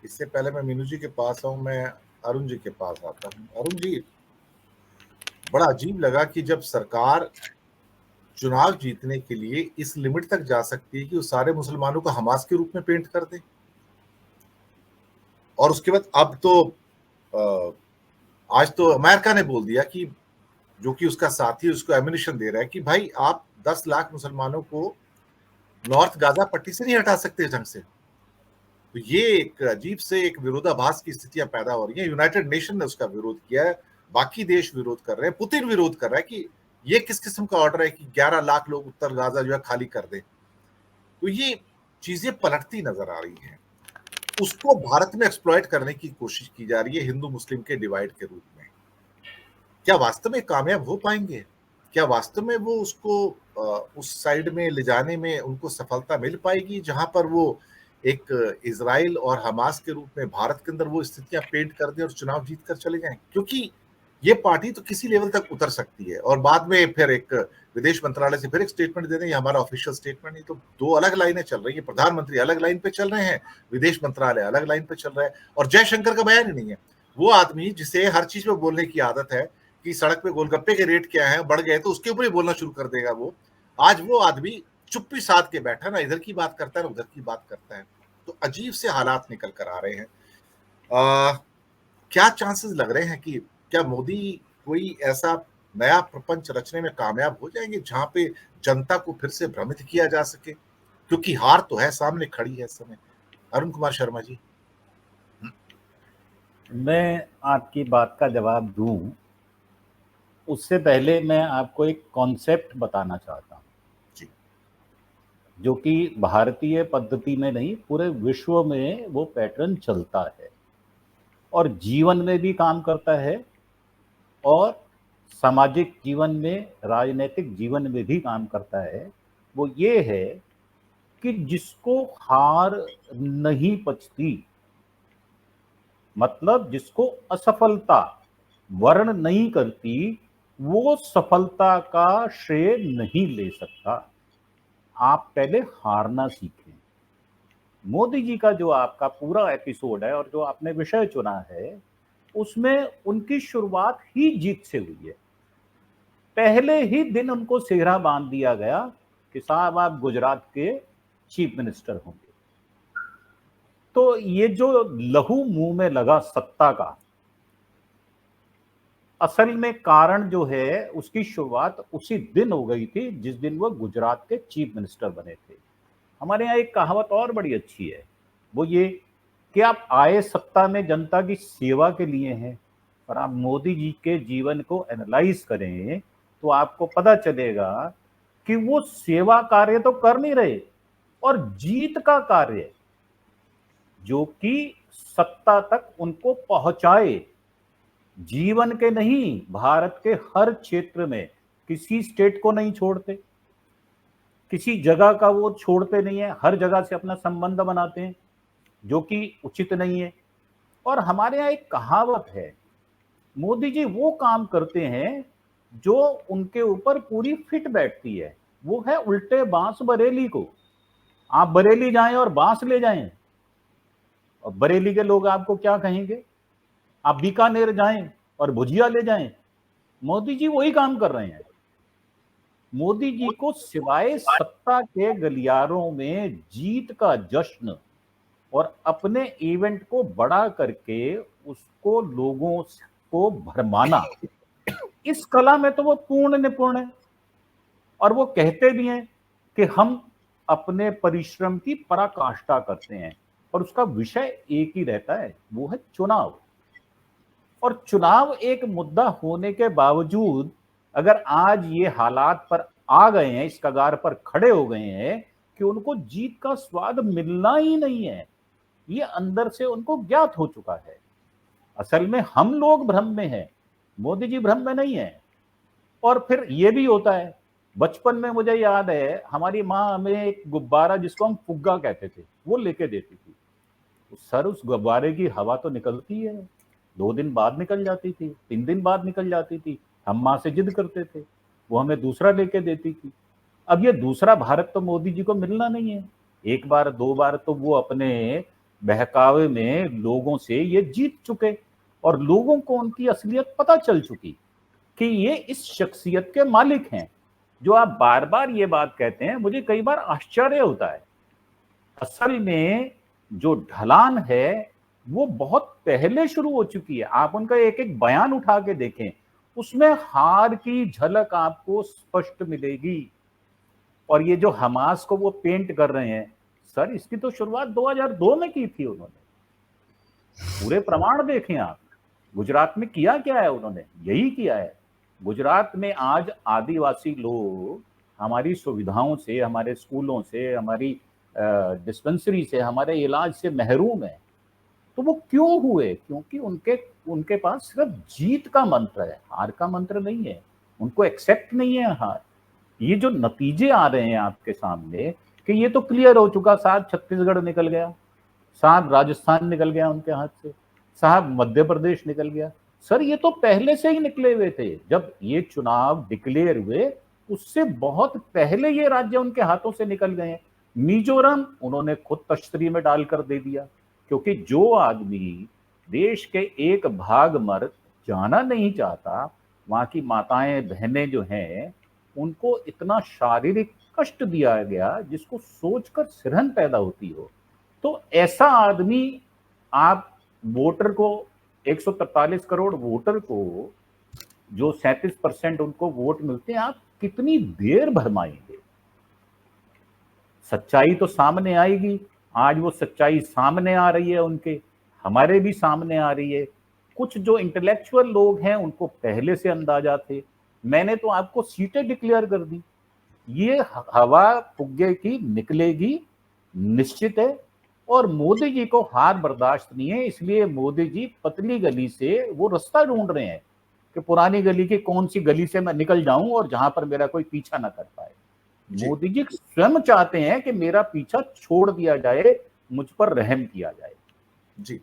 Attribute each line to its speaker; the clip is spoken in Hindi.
Speaker 1: इससे पहले मैं मीनू जी के पास आऊं, मैं अरुण जी के पास आता हूं। अरुण जी, बड़ा अजीब लगा कि जब सरकार चुनाव जीतने के लिए इस लिमिट तक जा सकती है कि वो सारे मुसलमानों को हमास के रूप में पेंट कर दे, और उसके बाद अब तो आज तो अमेरिका ने बोल दिया कि जो कि उसका साथी उसको एमिनिशन दे रहा है कि भाई आप 10 लाख मुसलमानों को नॉर्थ गाजा पट्टी से नहीं हटा सकते ढंग से। तो ये एक अजीब से एक विरोधाभास की स्थितियां पैदा हो रही है। यूनाइटेड नेशन ने उसका विरोध किया है, बाकी देश विरोध कर रहे हैं, पुतिन विरोध कर रहा है कि ये किस किस्म का ऑर्डर है कि 11 लाख लोग उत्तर गाजा जो है खाली कर दें। तो ये चीजें पलटती नजर आ रही हैं। उसको भारत में एक्सप्लॉइट करने की कोशिश की जा रही है हिंदू मुस्लिम के डिवाइड के रूप में। क्या वास्तव में कामयाब हो पाएंगे? क्या वास्तव में वो उसको उस साइड में ले जाने में उनको सफलता मिल पाएगी जहां पर वो एक इजराइल और हमास के रूप में भारत के अंदर वो स्थितियां पेंट कर दें और चुनाव जीत कर चले जाएं? क्योंकि ये पार्टी तो किसी लेवल तक उतर सकती है और बाद में फिर एक विदेश मंत्रालय से फिर एक स्टेटमेंट दे दें, ये हमारा ऑफिशियल स्टेटमेंट नहीं। तो दो अलग लाइनें चल रही है, प्रधानमंत्री अलग लाइन पे चल रहे हैं, विदेश मंत्रालय अलग लाइन पे चल रहा है, और जयशंकर का बयान ही नहीं है। वो आदमी जिसे हर चीज में बोलने की आदत है कि सड़क पे गोलगप्पे के रेट क्या है, बढ़ गए, तो उसके ऊपर ही बोलना शुरू कर देगा वो। आज वो आदमी चुप्पी साध के बैठा, ना इधर की बात करता है ना उधर की बात करता है। तो अजीब से हालात निकल कर आ रहे हैं। आ, क्या चांसेस लग रहे हैं कि क्या मोदी कोई ऐसा नया प्रपंच रचने में कामयाब हो जाएंगे जहां पे जनता को फिर से भ्रमित किया जा सके? क्योंकि हार तो है, सामने खड़ी है इस समय। अरुण कुमार शर्मा जी।
Speaker 2: मैं आपकी बात का जवाब दूं, उससे पहले मैं आपको एक कॉन्सेप्ट बताना चाहता हूं
Speaker 1: जी।
Speaker 2: जो कि भारतीय पद्धति में नहीं, पूरे विश्व में वो पैटर्न चलता है और जीवन में भी काम करता है और सामाजिक जीवन में, राजनीतिक जीवन में भी काम करता है। वो ये है कि जिसको हार नहीं पचती, मतलब जिसको असफलता वर्ण नहीं करती, वो सफलता का श्रेय नहीं ले सकता। आप पहले हारना सीखें। मोदी जी का जो आपका पूरा एपिसोड है और जो आपने विषय चुना है, उसमें उनकी शुरुआत ही जीत से हुई है। पहले ही दिन उनको सेहरा बांध दिया गया कि साहब आप गुजरात के चीफ मिनिस्टर होंगे। तो ये जो लहू मुंह में लगा सत्ता का, असल में कारण जो है उसकी शुरुआत उसी दिन हो गई थी जिस दिन वो गुजरात के चीफ मिनिस्टर बने थे। हमारे यहाँ एक कहावत और बड़ी अच्छी है, वो ये कि आप आए सत्ता में जनता की सेवा के लिए हैं, और आप मोदी जी के जीवन को एनालाइज करें तो आपको पता चलेगा कि वो सेवा कार्य तो कर नहीं रहे, और जीत का कार्य जो कि सत्ता तक उनको पहुंचाए, जीवन के नहीं, भारत के हर क्षेत्र में किसी स्टेट को नहीं छोड़ते, किसी जगह का वो छोड़ते नहीं है, हर जगह से अपना संबंध बनाते हैं, जो कि उचित नहीं है। और हमारे यहाँ एक कहावत है, मोदी जी वो काम करते हैं जो उनके ऊपर पूरी फिट बैठती है। वो है उल्टे बांस बरेली को। आप बरेली जाएं और बांस ले जाएं, और बरेली के लोग आपको क्या कहेंगे? आप बीकानेर जाएं और भुजिया ले जाएं। मोदी जी वही काम कर रहे हैं। मोदी जी को सिवाय सत्ता के गलियारों में जीत का जश्न और अपने इवेंट को बड़ा करके उसको लोगों को भरमाना, इस कला में तो वो पूर्ण निपुण है। और वो कहते भी हैं कि हम अपने परिश्रम की पराकाष्ठा करते हैं, और उसका विषय एक ही रहता है, वो है चुनाव। और चुनाव एक मुद्दा होने के बावजूद अगर आज ये हालात पर आ गए हैं, इस कगार पर खड़े हो गए हैं कि उनको जीत का स्वाद मिलना ही नहीं है, ये अंदर से उनको ज्ञात हो चुका है। असल में हम लोग भ्रम में हैं, मोदी जी भ्रम में नहीं है। और फिर ये भी होता है, बचपन में मुझे याद है हमारी माँ हमें एक गुब्बारा जिसको हम फुग्गा कहते थे वो लेके देती थी। सर उस गुब्बारे की हवा तो निकलती है, 2 दिन बाद निकल जाती थी, 3 दिन बाद निकल जाती थी। हम माँ से जिद करते थे, वो हमें दूसरा लेके देती थी। अब ये दूसरा भारत तो मोदी जी को मिलना नहीं है। एक बार 2 बार तो वो अपने बहकावे में लोगों से ये जीत चुके और लोगों को उनकी असलियत पता चल चुकी कि ये इस शख्सियत के मालिक हैं। जो आप बार बार ये बात कहते हैं, मुझे कई बार आश्चर्य होता है। असल में जो ढलान है वो बहुत पहले शुरू हो चुकी है। आप उनका एक एक बयान उठा के देखें, उसमें हार की झलक आपको स्पष्ट मिलेगी। और ये जो हमास को वो पेंट कर रहे हैं, सर इसकी तो शुरुआत 2002 में की थी उन्होंने। पूरे प्रमाण देखें आप, गुजरात में किया क्या है उन्होंने, यही किया है। गुजरात में आज आदिवासी लोग हमारी सुविधाओं से, हमारे स्कूलों से, हमारी डिस्पेंसरी से, हमारे इलाज से महरूम है। तो वो क्यों हुए? क्योंकि उनके पास सिर्फ जीत का मंत्र है, हार का मंत्र नहीं है। उनको एक्सेप्ट नहीं है हार। ये जो नतीजे आ रहे हैं आपके सामने कि ये तो क्लियर हो चुका, साहब छत्तीसगढ़ निकल गया, साहब राजस्थान निकल गया उनके हाथ से, साहब मध्य प्रदेश निकल गया। सर ये तो पहले से ही निकले हुए थे। जब ये चुनाव डिक्लेयर हुए उससे बहुत पहले ये राज्य उनके हाथों से निकल गए हैं। मिजोरम उन्होंने खुद तश्तरी में डालकर दे दिया, क्योंकि जो आदमी देश के एक भाग मर जाना नहीं चाहता, वहां की माताएं बहनें जो हैं उनको इतना शारीरिक कष्ट दिया गया जिसको सोचकर सिरहन पैदा होती हो। तो ऐसा आदमी आप वोटर को, 143 करोड़ वोटर को, जो 37% उनको वोट मिलते हैं, आप कितनी देर भरमाएंगे? सच्चाई तो सामने आएगी। आज वो सच्चाई सामने आ रही है, उनके हमारे भी सामने आ रही है। कुछ जो इंटेलेक्चुअल लोग हैं उनको पहले से अंदाजा थे। मैंने तो आपको सीटें डिक्लेयर कर दी। ये हवा फुग्गे की निकलेगी, निश्चित है। और मोदी जी को हार बर्दाश्त नहीं है, इसलिए मोदी जी पतली गली से वो रास्ता ढूंढ रहे हैं कि पुरानी गली की कौन सी गली से मैं निकल जाऊं और जहां पर मेरा कोई पीछा ना कर पाए। मोदी जी स्वयं चाहते हैं कि मेरा पीछा छोड़ दिया जाए, मुझ पर रहम किया जाए।
Speaker 1: जी।